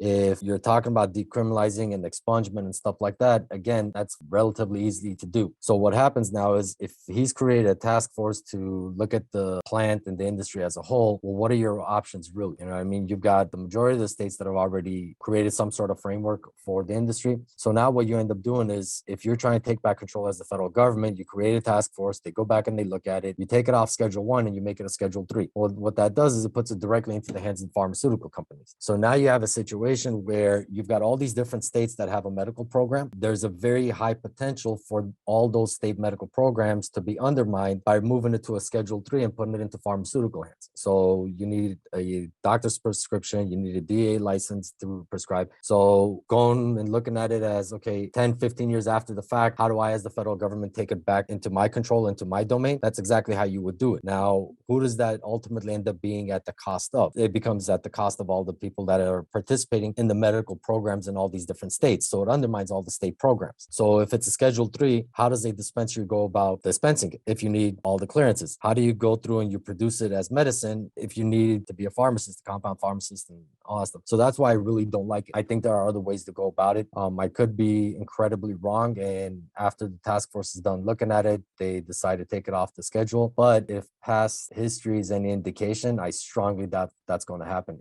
If you're talking about decriminalizing and expungement and stuff like that, again, that's relatively easy to do. So what happens now is if he's created a task force to look at the plant and the industry as a whole, well, what are your options really? You know what I mean? You've got the majority of the states that have already created some sort of framework for the industry. So now what you end up doing is if you're trying to take back control as the federal government, you create a task force, they go back and they look at it, you take it off Schedule 1 and you make it a Schedule 3. Well, what that does is it puts it directly into the hands of pharmaceutical companies. So now you have a situation where you've got all these different states that have a medical program. There's a very high potential for all those state medical programs to be undermined by moving it to a Schedule 3 and putting it into pharmaceutical hands. So you need a doctor's prescription, you need a DA license to prescribe. So going and looking at it as, okay, 10, 15 years after the fact, how do I as the federal government take it back into my control, into my domain? That's exactly how you would do it. Now, who does that ultimately end up being at the cost of? It becomes at the cost of all the people that are participating in the medical programs in all these different states. So it undermines all the state programs. So if it's a Schedule 3, how does a dispensary go about dispensing it if you need all the clearances? How do you go through and you produce it as medicine if you need to be a pharmacist, a compound pharmacist, and all that stuff? So that's why I really don't like it. I think there are other ways to go about it. I could be incredibly wrong. And after the task force is done looking at it, they decide to take it off the schedule. But if past history is any indication, I strongly doubt that's going to happen.